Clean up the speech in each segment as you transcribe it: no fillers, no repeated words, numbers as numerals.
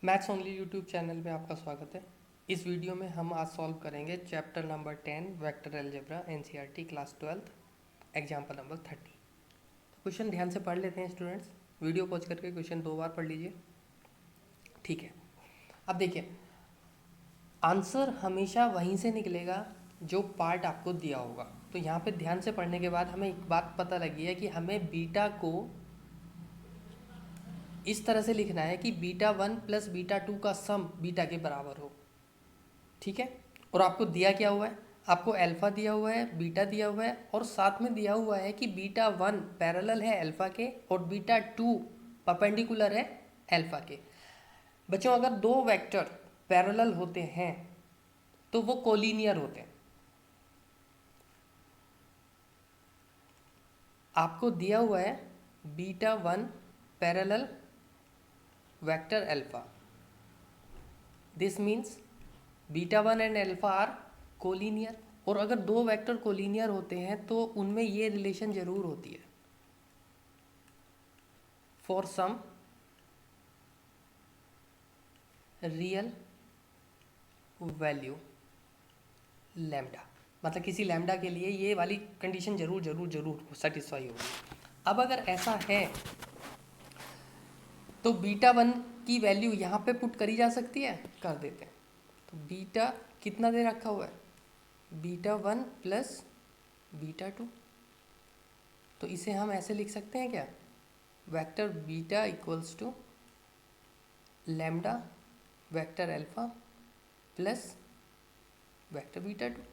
Maths only YouTube channel में आपका स्वागत है। इस वीडियो में हम आज सॉल्व करेंगे chapter number 10 vector algebra NCERT class 12 example number 30। Question ध्यान से पढ़ लेते हैं स्टूडेंट्स। वीडियो पॉज करके क्वेश्चन 2 बार पढ़ लीजिए, ठीक है। अब देखिए, आंसर हमेशा वहीं से निकलेगा जो पार्ट आपको दिया होगा। तो यहाँ पे ध्यान से पढ़ने के बाद हमें एक बात पता लगी है कि हमें बीटा को इस तरह से लिखना है कि बीटा 1 प्लस बीटा 2 का सम बीटा के बराबर हो, ठीक है। और आपको दिया क्या हुआ है? आपको अल्फा दिया हुआ है, बीटा दिया हुआ है, और साथ में दिया हुआ है कि बीटा 1 पैरेलल है अल्फा के और बीटा 2 परपेंडिकुलर है अल्फा के। बच्चों, अगर दो वेक्टर पैरेलल होते हैं तो वो कोलिनियर होते हैं। आपको दिया हुआ है beta 1 parallel vector alpha, this means beta 1 and alpha are collinear. और अगर दो वेक्टर कोलिनियर होते हैं तो उनमें ये रिलेशन जरूर होती है, for some real value lambda. मतलब किसी लैम्डा के लिए ये वाली कंडीशन जरूर जरूर जरूर सेटिस्फाई होगी। अब अगर ऐसा है तो बीटा 1 की वैल्यू यहाँ पे पुट करी जा सकती है, कर देते हैं। तो बीटा कितना दे रखा हुआ है? Beta 1 plus beta 2। तो इसे हम ऐसे लिख सकते हैं क्या? Vector beta equals to lambda vector alpha plus vector beta 2।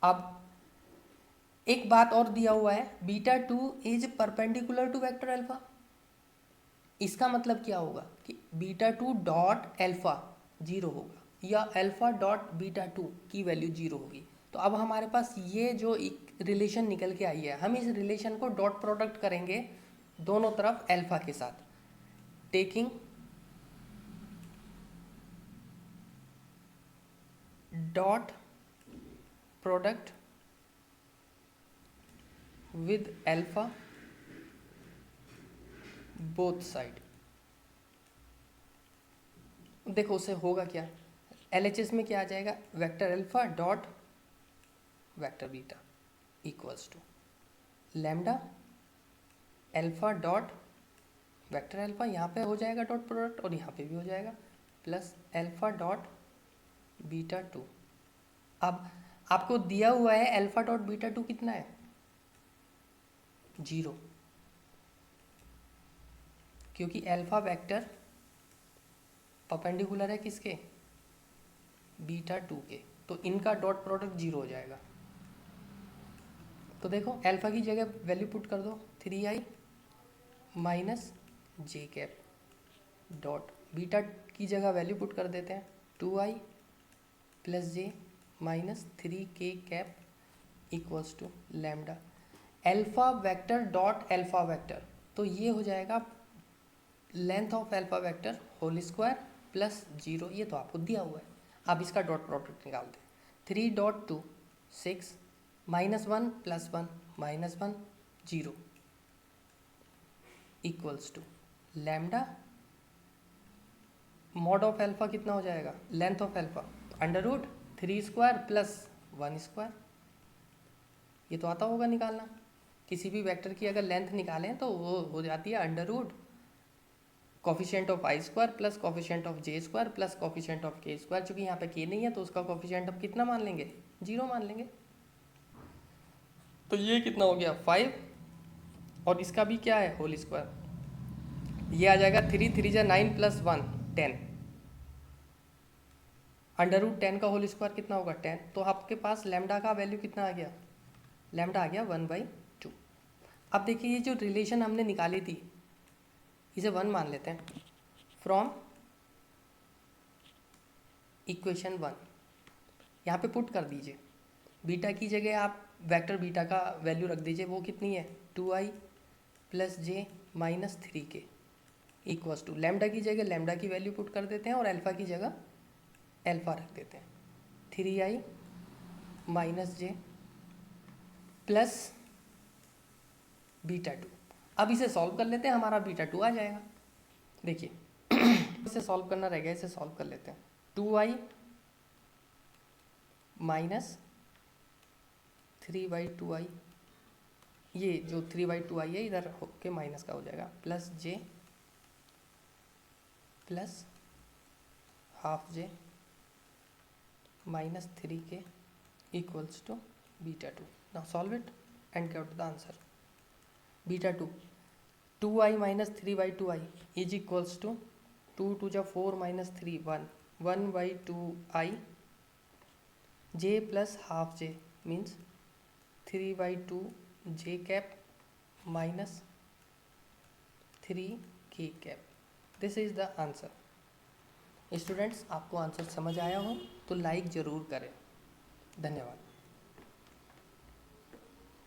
अब एक बात और दिया हुआ है, beta 2 is perpendicular to vector alpha. इसका मतलब क्या होगा कि बीटा 2 डॉट अल्फा 0 होगा या अल्फा डॉट बीटा 2 की वैल्यू 0 होगी। तो अब हमारे पास ये जो एक रिलेशन निकल के आई है, हम इस रिलेशन को डॉट प्रोडक्ट करेंगे दोनों तरफ अल्फा के साथ, taking dot product with alpha both side. देखो उससे होगा क्या, एलएचएस में क्या आ जाएगा? Vector alpha dot vector beta equals to lambda alpha dot vector alpha, यहाँ पे हो जाएगा डॉट प्रोडक्ट और यहाँ पे भी हो जाएगा, प्लस अल्फा डॉट बीटा 2। अब आपको दिया हुआ है अल्फा डॉट बीटा 2 कितना है? 0, क्योंकि अल्फा वेक्टर परपेंडिकुलर है किसके? बीटा 2 के। तो इनका डॉट प्रोडक्ट 0 हो जाएगा। तो देखो अल्फा की जगह वैल्यू पुट कर दो 3i minus j cap dot beta की जगह वैल्यू पुट कर देते हैं 2i plus j minus 3k cap equals to lambda alpha vector dot alpha vector. तो ये हो जाएगा length of alpha vector whole square plus 0। ये तो आपको दिया हुआ है। अब इसका डॉट प्रोडक्ट निकालते हैं। 3 dot 2 6 minus 1 plus 1 minus 1 0 equals to lambda mod of alpha कितना हो जाएगा? Length of alpha under root 3 square plus 1 square. ये तो आता होगा निकालना। किसी भी वेक्टर की अगर लेंथ निकालें तो वो हो जाती है under root coefficient of i square plus coefficient of j square plus coefficient of k square. चूँकि यहाँ पे के नहीं है तो उसका कॉफिशिएंट अब कितना मान लेंगे? 0 मान लेंगे। तो ये कितना हो गया? 5, और इसका भी क्या है? Whole square. ये आ जाएगा 3 3 जा 9 प्लस 1 10। अंडर रूट 10 का होल स्क्वायर कितना होगा? 10। तो आपके पास लैम्डा का वैल्यू कितना आ गया? लैम्डा आ गया 1/2। अब देखिए ये जो रिलेशन हमने निकाली थी इसे 1 मान लेते हैं फ्रॉम इक्वेशन 1। यहाँ पे पुट कर दीजिए, बीटा की जगह आप वेक्टर बीटा का वैल्यू रख दीजिए। वो कितनी है? 2i plus j minus 3k equals to lambda की जगह लैम्डा की वैल्यू पुट कर देते हैं और अल्फा की जगह अल्फा रख देते हैं। 3i माइनस जे प्लस बीटा 2। अब इसे सॉल्व कर लेते हैं, हमारा बीटा 2 आ जाएगा। देखिए इसे सॉल्व करना रह गया, इसे सॉल्व कर लेते हैं। 2i माइनस 3/2i, ये जो 3/2i है इधर होके माइनस का हो जाएगा, plus j plus half j minus 3k equals to beta 2. Now solve it and get the answer. Beta 2, 2i minus 3/2i is equals to 2 to the 4 minus 3, 1/2i, j plus half j means 3/2 j cap minus 3k cap. This is the answer. Students, आपको answer समझ आया हो तो like ज़रूर करें। धन्यवाद।